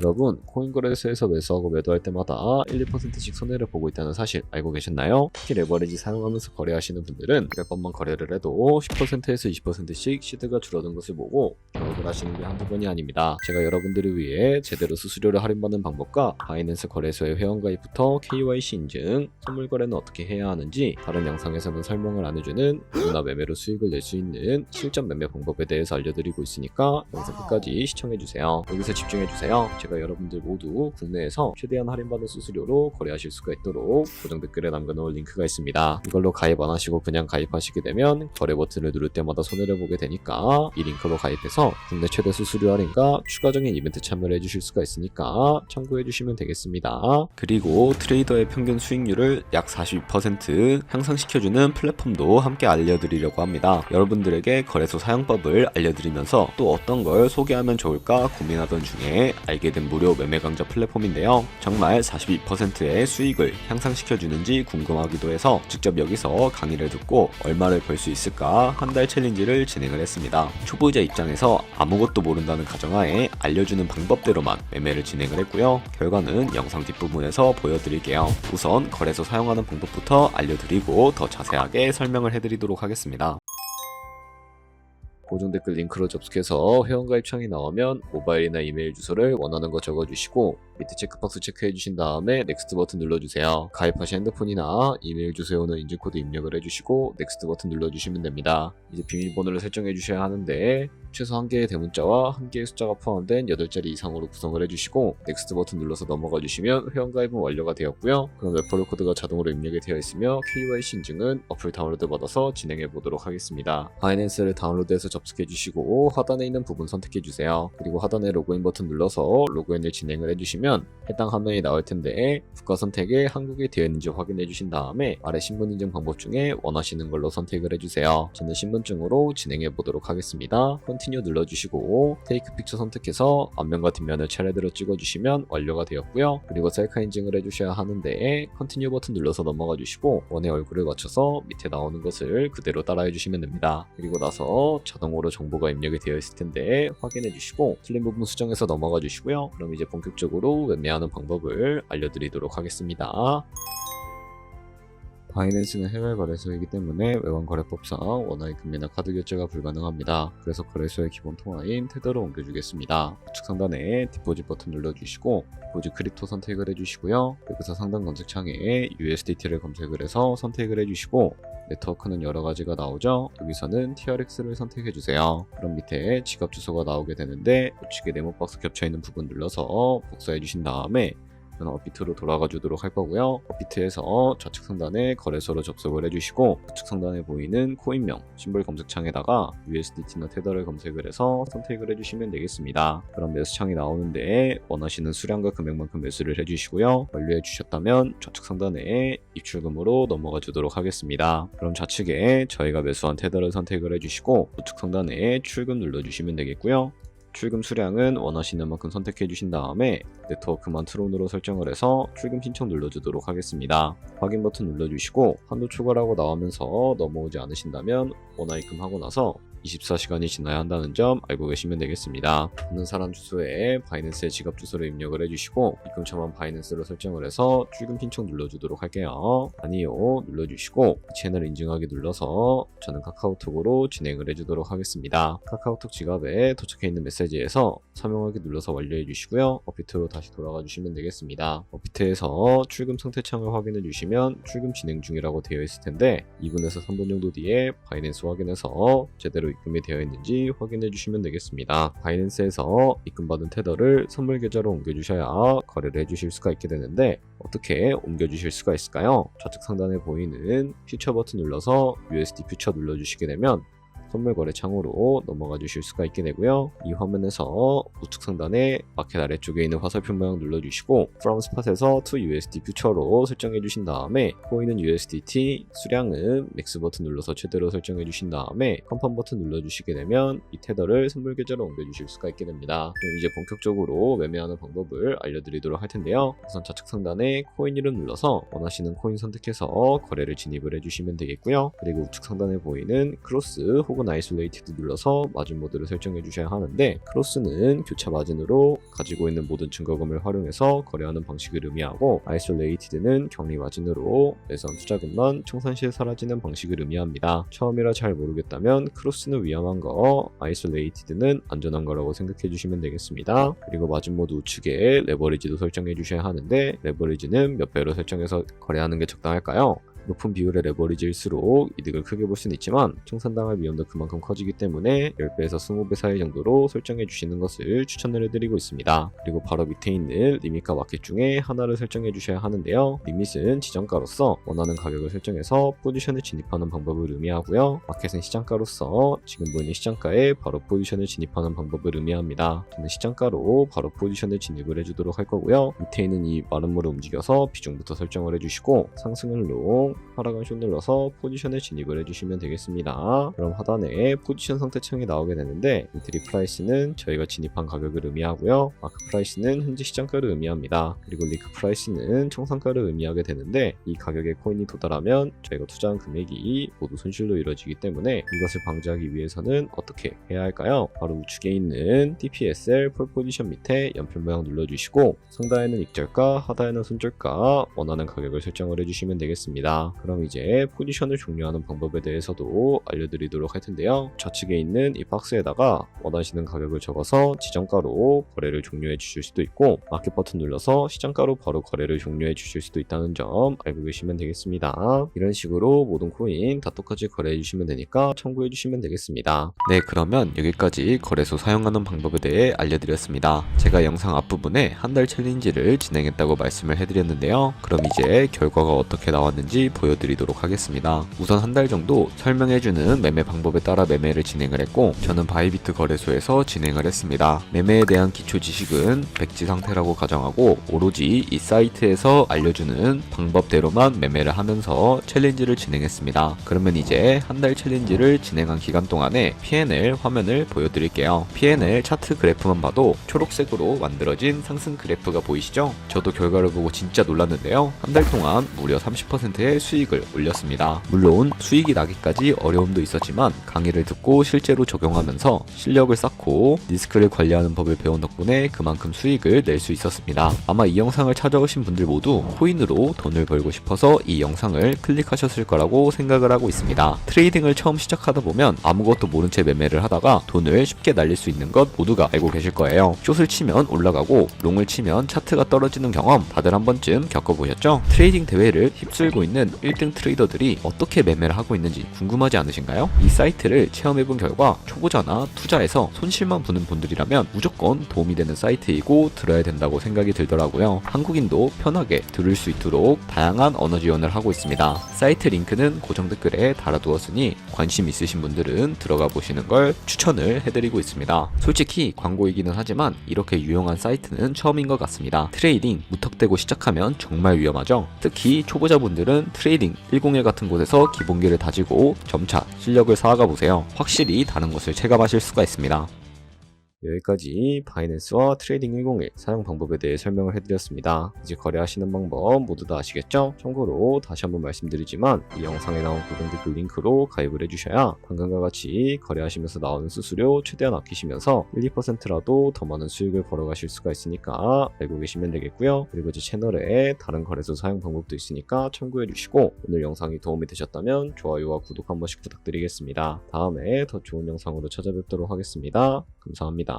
여러분, 코인 거래소에서 매수하고 매도할 때마다 1~2%씩 손해를 보고 있다는 사실 알고 계셨나요? 특히 레버리지 사용하면서 거래하시는 분들은 몇 번만 거래를 해도 10%에서 20%씩 시드가 줄어든 것을 보고 경험을 하시는 게 한두 번이 아닙니다. 제가 여러분들을 위해 제대로 수수료를 할인받는 방법과 바이낸스 거래소의 회원가입부터 KYC 인증, 선물 거래는 어떻게 해야 하는지 다른 영상에서는 설명을 안 해주는 누구나 매매로 수익을 낼 수 있는 실전 매매 방법에 대해서 알려드리고 있으니까 영상 끝까지 시청해주세요. 여기서 집중해주세요. 제가 여러분들 모두 국내에서 최대한 할인받은 수수료로 거래하실 수가 있도록 고정 댓글에 남겨놓은 링크가 있습니다. 이걸로 가입 안 하시고 그냥 가입하시게 되면 거래 버튼을 누를 때마다 손해를 보게 되니까 이 링크로 가입해서 국내 최대 수수료 할인과 추가적인 이벤트 참여를 해주실 수가 있으니까 참고해주시면 되겠습니다. 그리고 트레이더의 평균 수익률을 약 42% 향상시켜주는 플랫폼도 함께 알려드리려고 합니다. 여러분들에게 거래소 사용법을 알려드리면서 또 어떤 걸 소개하면 좋을까 고민하던 중에 알게 된 무료 매매 강좌 플랫폼인데요. 정말 42%의 수익을 향상시켜주는지 궁금하기도 해서 직접 여기서 강의를 듣고 얼마를 벌 수 있을까 한 달 챌린지를 진행을 했습니다. 초보자 입장에서 아무것도 모른다는 가정하에 알려주는 방법대로만 매매를 진행을 했고요. 결과는 영상 뒷부분에서 보여드릴게요. 우선 거래소 사용하는 방법부터 알려드리고 더 자세하게 설명을 해드리도록 하겠습니다. 고정 댓글 링크로 접속해서 회원가입 창이 나오면 모바일이나 이메일 주소를 원하는 거 적어주시고 밑에 체크박스 체크해주신 다음에 넥스트 버튼 눌러주세요. 가입하신 핸드폰이나 이메일 주소에 오는 인증코드 입력을 해주시고 넥스트 버튼 눌러주시면 됩니다. 이제 비밀번호를 설정해주셔야 하는데 최소 1개의 대문자와 1개의 숫자가 포함된 8자리 이상으로 구성을 해주시고 넥스트 버튼 눌러서 넘어가 주시면 회원가입은 완료가 되었고요. 그럼 레퍼럴 코드가 자동으로 입력이 되어 있으며 KYC 인증은 어플 다운로드 받아서 진행해 보도록 하겠습니다. 바이낸스를 다운로드해서 접속해 주시고 하단에 있는 부분 선택해 주세요. 그리고 하단에 로그인 버튼 눌러서 로그인을 진행을 해주시면 해당 화면이 나올 텐데 국가 선택에 한국이 되어 있는지 확인해 주신 다음에 아래 신분 인증 방법 중에 원하시는 걸로 선택을 해주세요. 저는 신분증으로 진행해 보도록 하겠습니다. 컨티뉴 눌러주시고 테이크 픽처 선택해서 앞면과 뒷면을 차례대로 찍어주시면 완료가 되었고요. 그리고 셀카 인증을 해주셔야 하는데 컨티뉴 버튼 눌러서 넘어가 주시고 원의 얼굴을 맞춰서 밑에 나오는 것을 그대로 따라해 주시면 됩니다. 그리고 나서 자동으로 정보가 입력이 되어 있을 텐데 확인해 주시고 틀린 부분 수정해서 넘어가 주시고요. 그럼 이제 본격적으로 매매하는 방법을 알려드리도록 하겠습니다. 바이낸스는 해외 거래소이기 때문에 외환거래법상 원화의 금리나 카드 결제가 불가능합니다. 그래서 거래소의 기본 통화인 테더를 옮겨주겠습니다. 우측 상단에 디포짓 버튼 눌러주시고 디포짓 크립토 선택을 해주시고요. 여기서 상단 검색창에 USDT를 검색을 해서 선택을 해주시고 네트워크는 여러 가지가 나오죠. 여기서는 TRX를 선택해주세요. 그럼 밑에 지갑 주소가 나오게 되는데 우측에 네모 박스 겹쳐있는 부분 눌러서 복사해주신 다음에 저는 업비트로 돌아가 주도록 할 거고요. 업비트에서 좌측 상단에 거래소로 접속을 해주시고 우측 상단에 보이는 코인명 심볼 검색창에다가 USDT나 테더를 검색을 해서 선택을 해주시면 되겠습니다. 그럼 매수창이 나오는데 원하시는 수량과 금액만큼 매수를 해주시고요. 완료해 주셨다면 좌측 상단에 입출금으로 넘어가 주도록 하겠습니다. 그럼 좌측에 저희가 매수한 테더를 선택을 해주시고 우측 상단에 출금 눌러주시면 되겠고요. 출금 수량은 원하시는 만큼 선택해 주신 다음에 네트워크만 트론으로 설정을 해서 출금 신청 눌러주도록 하겠습니다. 확인 버튼 눌러주시고 한도 초과라고 나오면서 넘어오지 않으신다면 원화 입금하고 나서 24시간이 지나야 한다는 점 알고 계시면 되겠습니다. 있는 사람 주소에 바이낸스의 지갑 주소를 입력을 해주시고 입금처만 바이낸스로 설정을 해서 출금 신청 눌러주도록 할게요. 아니요 눌러주시고 채널 인증하기 눌러서 저는 카카오톡으로 진행을 해주도록 하겠습니다. 카카오톡 지갑에 도착해 있는 메시지에서 서명하기 눌러서 완료해 주시고요. 업비트로 다시 돌아가 주시면 되겠습니다. 업비트에서 출금 상태 창을 확인해 주시면 출금 진행 중이라고 되어 있을 텐데 2분에서 3분 정도 뒤에 바이낸스 확인해서 제대로 입금이 되어 있는지 확인해 주시면 되겠습니다. 바이낸스에서 입금받은 테더를 선물 계좌로 옮겨주셔야 거래를 해주실 수가 있게 되는데 어떻게 옮겨주실 수가 있을까요? 좌측 상단에 보이는 퓨처 버튼 눌러서 USD 퓨처 눌러주시게 되면 선물 거래 창으로 넘어가 주실 수가 있게 되고요. 이 화면에서 우측 상단에 마켓 아래쪽에 있는 화살표 모양 눌러주시고 From Spot에서 To USD Future로 설정해 주신 다음에 보이는 USDT 수량은 맥스 버튼 눌러서 최대로 설정해 주신 다음에 컨펌 버튼 눌러주시게 되면 이 테더를 선물 계좌로 옮겨 주실 수가 있게 됩니다. 그럼 이제 본격적으로 매매하는 방법을 알려드리도록 할 텐데요. 우선 좌측 상단에 코인 이름 눌러서 원하시는 코인 선택해서 거래를 진입을 해주시면 되겠고요. 그리고 우측 상단에 보이는 크로스 혹은 세븐 아이솔레이티드 눌러서 마진 모드를 설정해 주셔야 하는데, 크로스는 교차 마진으로 가지고 있는 모든 증거금을 활용해서 거래하는 방식을 의미하고, 아이솔레이티드는 격리 마진으로 매수한 투자금만 청산 시에 사라지는 방식을 의미합니다. 처음이라 잘 모르겠다면 크로스는 위험한 거, 아이솔레이티드는 안전한 거라고 생각해 주시면 되겠습니다. 그리고 마진 모드 우측에 레버리지도 설정해 주셔야 하는데, 레버리지는 몇 배로 설정해서 거래하는 게 적당할까요? 높은 비율의 레버리지일수록 이득을 크게 볼 수는 있지만 청산당할 위험도 그만큼 커지기 때문에 10배에서 20배 사이 정도로 설정해 주시는 것을 추천을 해드리고 있습니다. 그리고 바로 밑에 있는 리밋과 마켓 중에 하나를 설정해 주셔야 하는데요. 리밋은 지정가로서 원하는 가격을 설정해서 포지션을 진입하는 방법을 의미하고요. 마켓은 시장가로서 지금 보이는 시장가에 바로 포지션을 진입하는 방법을 의미합니다. 저는 시장가로 바로 포지션을 진입을 해주도록 할 거고요. 밑에 있는 이 마름모를 움직여서 비중부터 설정을 해주시고, 상승을 롱, 하락은 숏 눌러서 포지션에 진입을 해주시면 되겠습니다. 그럼 하단에 포지션 상태창이 나오게 되는데, 엔트리 프라이스는 저희가 진입한 가격을 의미하고요. 마크 프라이스는 현재 시장가를 의미합니다. 그리고 리크 프라이스는 청산가를 의미하게 되는데, 이 가격에 코인이 도달하면 저희가 투자한 금액이 모두 손실로 이루어지기 때문에 이것을 방지하기 위해서는 어떻게 해야 할까요? 바로 우측에 있는 TPSL 폴 포지션 밑에 연필 모양 눌러주시고, 상단에는 익절가, 하단에는 손절가, 원하는 가격을 설정을 해주시면 되겠습니다. 그럼 이제 포지션을 종료하는 방법에 대해서도 알려드리도록 할 텐데요. 좌측에 있는 이 박스에다가 원하시는 가격을 적어서 지정가로 거래를 종료해 주실 수도 있고, 마켓 버튼 눌러서 시장가로 바로 거래를 종료해 주실 수도 있다는 점 알고 계시면 되겠습니다. 이런 식으로 모든 코인 다 똑같이 거래해 주시면 되니까 참고해 주시면 되겠습니다. 네, 그러면 여기까지 거래소 사용하는 방법에 대해 알려드렸습니다. 제가 영상 앞부분에 한 달 챌린지를 진행했다고 말씀을 해드렸는데요. 그럼 이제 결과가 어떻게 나왔는지 보여드리도록 하겠습니다. 우선 한 달 정도 설명해주는 매매 방법에 따라 매매를 진행을 했고, 저는 바이비트 거래소에서 진행을 했습니다. 매매에 대한 기초 지식은 백지 상태라고 가정하고, 오로지 이 사이트에서 알려주는 방법대로만 매매를 하면서 챌린지를 진행했습니다. 그러면 이제 한 달 챌린지를 진행한 기간 동안에 P&L 화면을 보여드릴게요. P&L 차트 그래프만 봐도 초록색으로 만들어진 상승 그래프가 보이시죠? 저도 결과를 보고 진짜 놀랐는데요. 한 달 동안 무려 30%의 수익을 올렸습니다. 물론 수익이 나기까지 어려움도 있었지만 강의를 듣고 실제로 적용하면서 실력을 쌓고 리스크를 관리하는 법을 배운 덕분에 그만큼 수익을 낼 수 있었습니다. 아마 이 영상을 찾아오신 분들 모두 코인으로 돈을 벌고 싶어서 이 영상을 클릭하셨을 거라고 생각을 하고 있습니다. 트레이딩을 처음 시작하다 보면 아무것도 모른 채 매매를 하다가 돈을 쉽게 날릴 수 있는 것 모두가 알고 계실 거예요. 숏을 치면 올라가고 롱을 치면 차트가 떨어지는 경험 다들 한 번쯤 겪어보셨죠? 트레이딩 대회를 휩쓸고 있는 1등 트레이더들이 어떻게 매매를 하고 있는지 궁금하지 않으신가요? 이 사이트를 체험해본 결과 초보자나 투자에서 손실만 보는 분들이라면 무조건 도움이 되는 사이트이고 들어야 된다고 생각이 들더라고요. 한국인도 편하게 들을 수 있도록 다양한 언어 지원을 하고 있습니다. 사이트 링크는 고정 댓글에 달아두었으니 관심 있으신 분들은 들어가 보시는 걸 추천을 해드리고 있습니다. 솔직히 광고이기는 하지만 이렇게 유용한 사이트는 처음인 것 같습니다. 트레이딩 무턱대고 시작하면 정말 위험하죠. 특히 초보자분들은 트레이딩 101 같은 곳에서 기본기를 다지고 점차 실력을 쌓아가 보세요. 확실히 다른 것을 체감하실 수가 있습니다. 여기까지 바이낸스와 트레이딩 101 사용 방법에 대해 설명을 해드렸습니다. 이제 거래하시는 방법 모두 다 아시겠죠? 참고로 다시 한번 말씀드리지만 이 영상에 나온 고정 댓글 링크로 가입을 해주셔야 방금과 같이 거래하시면서 나오는 수수료 최대한 아끼시면서 1~2%라도 더 많은 수익을 벌어가실 수가 있으니까 알고 계시면 되겠고요. 그리고 제 채널에 다른 거래소 사용 방법도 있으니까 참고해주시고, 오늘 영상이 도움이 되셨다면 좋아요와 구독 한 번씩 부탁드리겠습니다. 다음에 더 좋은 영상으로 찾아뵙도록 하겠습니다. 감사합니다.